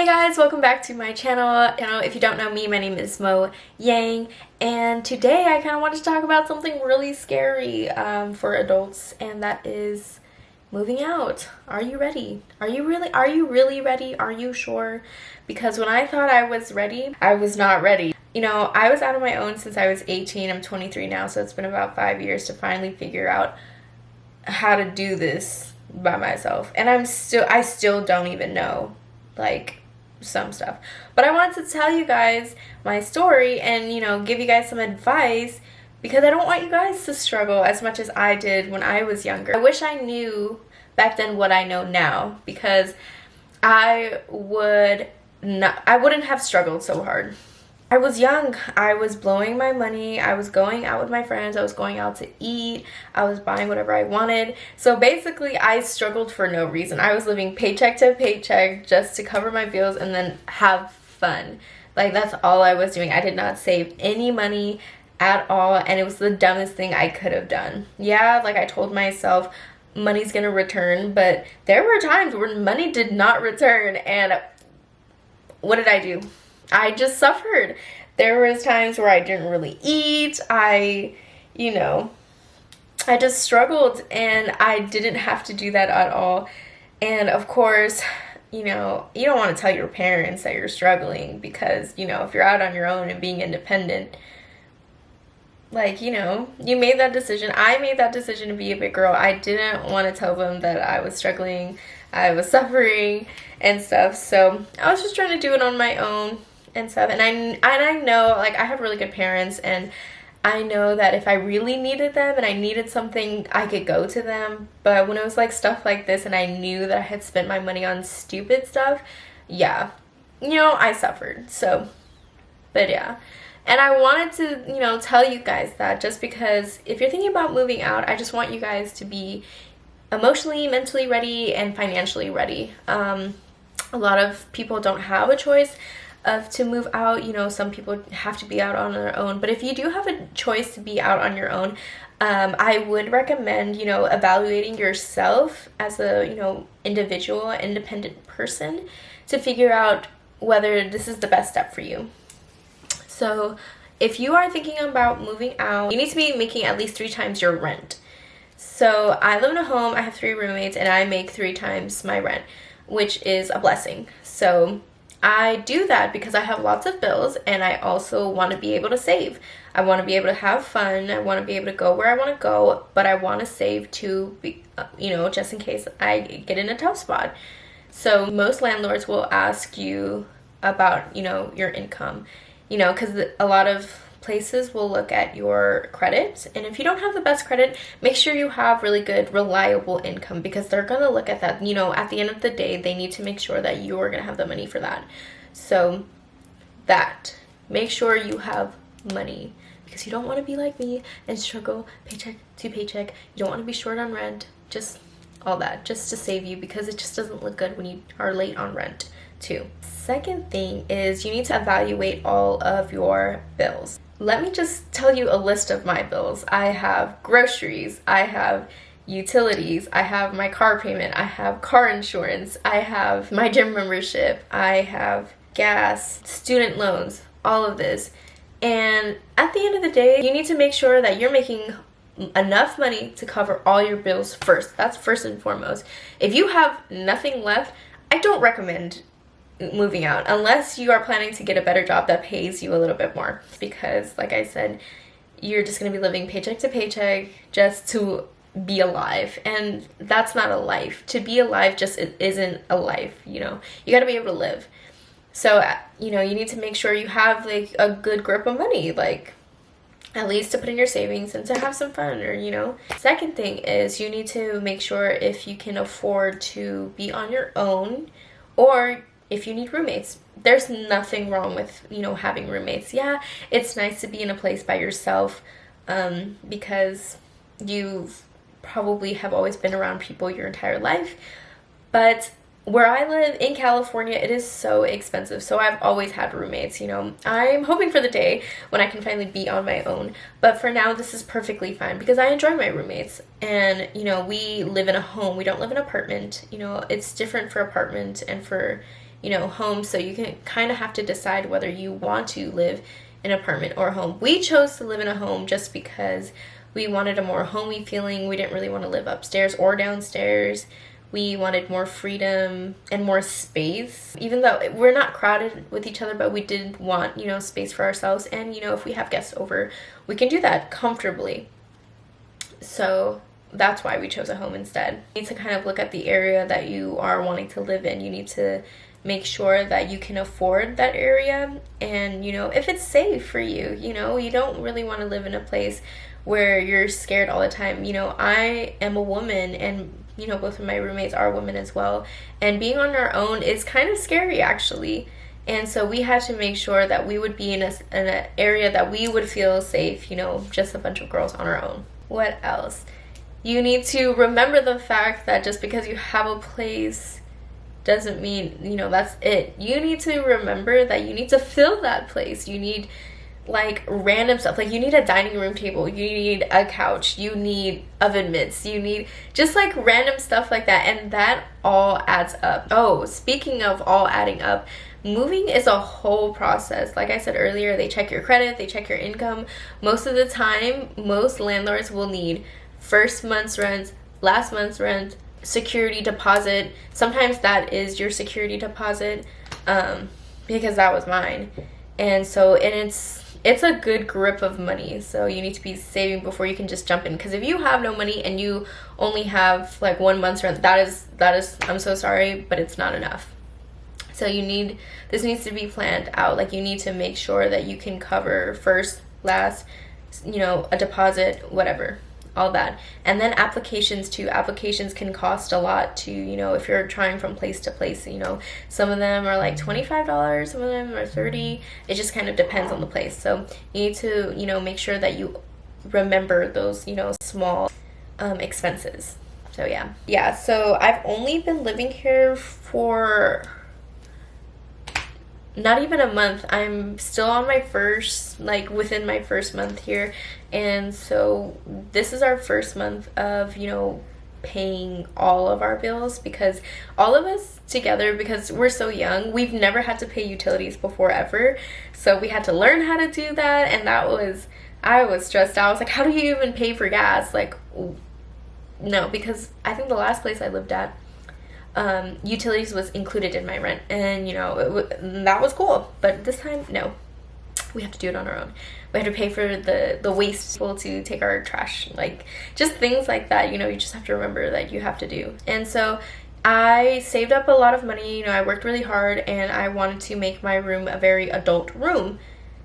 Guys, welcome back to my channel. If you don't know me, my name is Mo Yang, and today I kind of wanted to talk about something really scary for adults, and that is moving out. Are you ready? Are you really ready? Are you sure? Because when I thought I was ready, I was not ready. I was out on my own since I was 18. I'm 23 now, so it's been about 5 years to finally figure out how to do this by myself. And I still don't even know, like, some stuff. But I wanted to tell you guys my story and, give you guys some advice, because I don't want you guys to struggle as much as I did when I was younger. I wish I knew back then what I know now, because I wouldn't have struggled so hard. I was young. I was blowing my money. I was going out with my friends. I was going out to eat. I was buying whatever I wanted. So basically, I struggled for no reason. I was living paycheck to paycheck just to cover my bills and then have fun. Like, that's all I was doing. I did not save any money at all, and it was the dumbest thing I could have done. Yeah, like I told myself, money's gonna return, but there were times when money did not return, and what did I do? I just suffered. There was times where I didn't really eat. I just struggled, and I didn't have to do that at all. And of course, you don't want to tell your parents that you're struggling, because, if you're out on your own and being independent, like, you made that decision. I made that decision to be a big girl. I didn't want to tell them that I was struggling, I was suffering and stuff. So I was just trying to do it on my own and stuff. And I know, like, I have really good parents, and I know that if I really needed them and I needed something, I could go to them. But when it was like stuff like this and I knew that I had spent my money on stupid stuff, yeah, I suffered. So, but yeah. And I wanted to, tell you guys that, just because if you're thinking about moving out, I just want you guys to be emotionally, mentally ready and financially ready. A lot of people don't have a choice to move out. Some people have to be out on their own. But if you do have a choice to be out on your own, I would recommend, evaluating yourself as a, individual, independent person to figure out whether this is the best step for you. So if you are thinking about moving out, you need to be making at least 3 times your rent. So I live in a home, I have 3 roommates, and I make 3 times my rent, which is a blessing. So I do that because I have lots of bills, and I also want to be able to save. I want to be able to have fun. I want to be able to go where I want to go, but I want to save to be, just in case I get in a tough spot. So most landlords will ask you about, your income, because a lot of places will look at your credit, and if you don't have the best credit, make sure you have really good, reliable income, because they're going to look at that. At the end of the day, they need to make sure that you're going to have the money for that. So make sure you have money, because you don't want to be like me and struggle paycheck to paycheck. You don't want to be short on rent, just all that, just to save you, because it just doesn't look good when you are late on rent too. Second thing is you need to evaluate all of your bills. Let me just tell you a list of my bills. I have groceries, I have utilities, I have my car payment, I have car insurance, I have my gym membership, I have gas, student loans, all of this. And at the end of the day, you need to make sure that you're making enough money to cover all your bills first. That's first and foremost. If you have nothing left, I don't recommend moving out unless you are planning to get a better job that pays you a little bit more, because like I said, you're just going to be living paycheck to paycheck just to be alive, and that's not a life. To be alive just isn't a life. You got to be able to live. So you need to make sure you have like a good grip of money, like at least to put in your savings and to have some fun, or Second thing is you need to make sure if you can afford to be on your own, or if you need roommates. There's nothing wrong with, having roommates. Yeah, it's nice to be in a place by yourself, because you probably have always been around people your entire life. But where I live in California, it is so expensive. So I've always had roommates, I'm hoping for the day when I can finally be on my own. But for now, this is perfectly fine because I enjoy my roommates. And, we live in a home. We don't live in an apartment. It's different for apartment and for, you know, homes. So you can kind of have to decide whether you want to live in an apartment or a home. We chose to live in a home just because we wanted a more homey feeling. We didn't really want to live upstairs or downstairs. We wanted more freedom and more space, even though we're not crowded with each other, but we did want, you know, space for ourselves. And, you know, if we have guests over, we can do that comfortably. So that's why we chose a home instead. You need to kind of look at the area that you are wanting to live in. You need to make sure that you can afford that area, and, you know, if it's safe for you. You know, you don't really want to live in a place where you're scared all the time. You know, I am a woman, and, you know, both of my roommates are women as well, and being on our own is kind of scary, actually. And so we had to make sure that we would be in an area that we would feel safe, you know, just a bunch of girls on our own. What else? You need to remember the fact that just because you have a place doesn't mean, you know, that's it. You need to remember that you need to fill that place. You need, like, random stuff. Like, you need a dining room table, you need a couch, you need oven mitts, you need just like random stuff like that, and that all adds up. Oh, speaking of all adding up, moving is a whole process. Like I said earlier, they check your credit, they check your income. Most of the time, most landlords will need first month's rent, last month's rent, security deposit. Sometimes that is your security deposit, because that was mine. And so, and it's a good grip of money, so you need to be saving before you can just jump in. Because if you have no money and you only have like 1 month's rent, that is I'm so sorry, but it's not enough. So this needs to be planned out. Like, you need to make sure that you can cover first, last, you know, a deposit, whatever, all that. And then applications too. Applications can cost a lot too, you know, if you're trying from place to place. You know, some of them are like $25, some of them are $30. It just kind of depends on the place. So you need to, you know, make sure that you remember those, you know, small expenses. So yeah, so I've only been living here for not even a month. I'm still on my first, like, within my first month here. And so this is our first month of, you know, paying all of our bills, because all of us together, because we're so young, we've never had to pay utilities before ever. So we had to learn how to do that, and I was stressed out. I was like, how do you even pay for gas? Like, no, because I think the last place I lived at, utilities was included in my rent, and, you know, that was cool. But this time, no, we have to do it on our own. We have to pay for the waste people to take our trash, like, just things like that. You know, you just have to remember that you have to do. And so I saved up a lot of money. You know, I worked really hard, and I wanted to make my room a very adult room.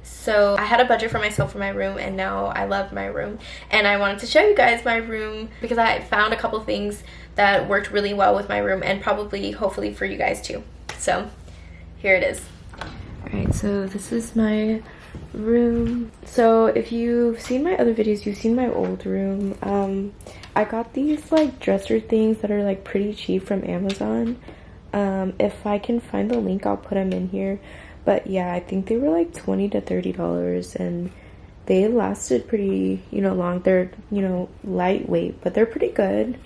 So I had a budget for myself for my room, and now I love my room. And I wanted to show you guys my room because I found a couple things that worked really well with my room, and probably, hopefully, for you guys too. So here it is. Alright, so this is my room. So if you've seen my other videos, you've seen my old room. I got these, like, dresser things that are, like, pretty cheap from Amazon. If I can find the link, I'll put them in here. But yeah, I think they were like $20 to $30, and they lasted pretty, you know, long. They're, you know, lightweight, but they're pretty good.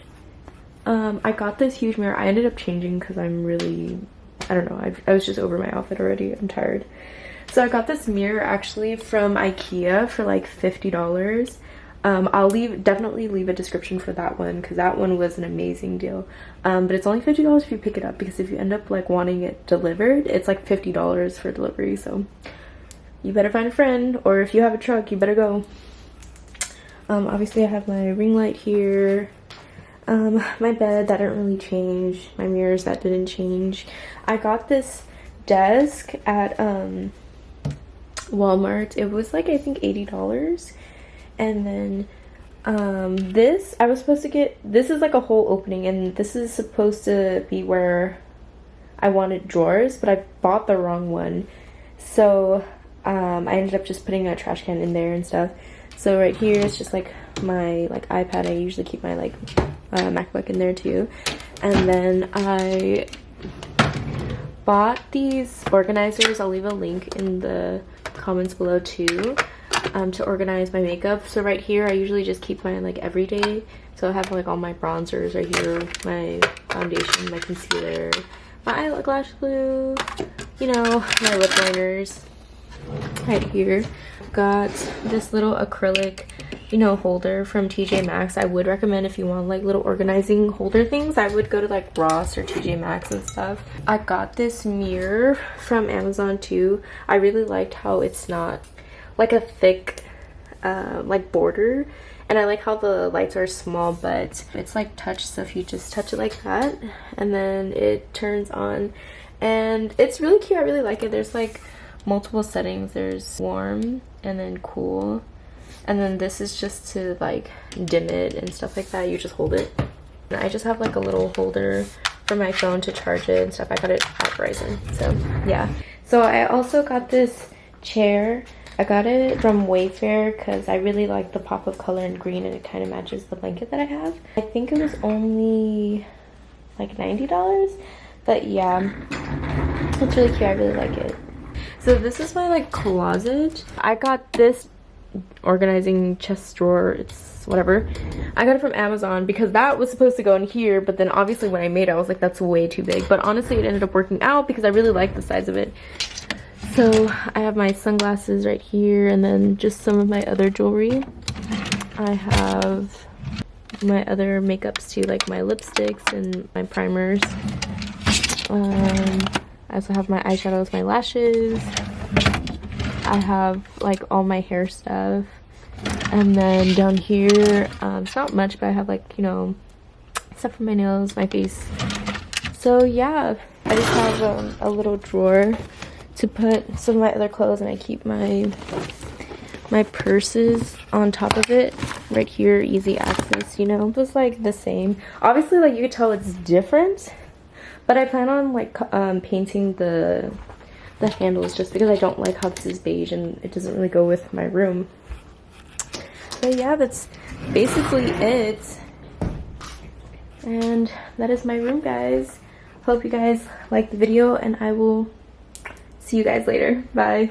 I got this huge mirror. I ended up changing because I'm really, I don't know, I was just over my outfit already. I'm tired. So I got this mirror actually from IKEA for like $50. I'll definitely leave a description for that one, because that one was an amazing deal. But it's only $50 if you pick it up, because if you end up like wanting it delivered, it's like $50 for delivery. So you better find a friend, or if you have a truck, you better go. Obviously I have my ring light here. My bed, that didn't really change. My mirrors, that didn't change. I got this desk at Walmart. It was like, I think, $80. And then this, I was supposed to get, this is like a whole opening, and this is supposed to be where I wanted drawers, but I bought the wrong one. So I ended up just putting a trash can in there and stuff. So right here is just like my iPad. I usually keep my MacBook in there too. And then I bought these organizers. I'll leave a link in the comments below too, to organize my makeup. So right here I usually just keep my everyday. So I have like all my bronzers right here, my foundation, my concealer, my eyelash glue, you know, my lip liners right here. Got this little acrylic, you know, holder from TJ Maxx. I would recommend if you want like little organizing holder things, I would go to like Ross or TJ Maxx and stuff. I got this mirror from Amazon too. I really liked how it's not like a thick like border, and I like how the lights are small, but it's like touch, so if you just touch it like that and then it turns on, and it's really cute. I really like it. There's like multiple settings. There's warm and then cool, and then this is just to like dim it and stuff like that. You just hold it. And I just have like a little holder for my phone to charge it and stuff. I got it at Verizon, so yeah. So I also got this chair. I got it from Wayfair because I really like the pop of color in green, and it kind of matches the blanket that I have. I think it was only like $90, but yeah, it's really cute. I really like it. So this is my like closet. I got this organizing chest drawer, it's whatever. I got it from Amazon because that was supposed to go in here, but then obviously when I made it, I was like, that's way too big. But honestly, it ended up working out because I really like the size of it. So I have my sunglasses right here, and then just some of my other jewelry. I have my other makeups too, like my lipsticks and my primers. I also have my eyeshadows, my lashes. I have like all my hair stuff. And then down here, it's not much, but I have like, you know, stuff for my nails, my face. So yeah, I just have a little drawer to put some of my other clothes, and I keep my purses on top of it right here, easy access, you know. It was like the same. Obviously, like you could tell it's different, but I plan on like painting the handles just because I don't like how this is beige and it doesn't really go with my room. So yeah, that's basically it, and that is my room, guys. Hope you guys liked the video, and I will see you guys later. Bye.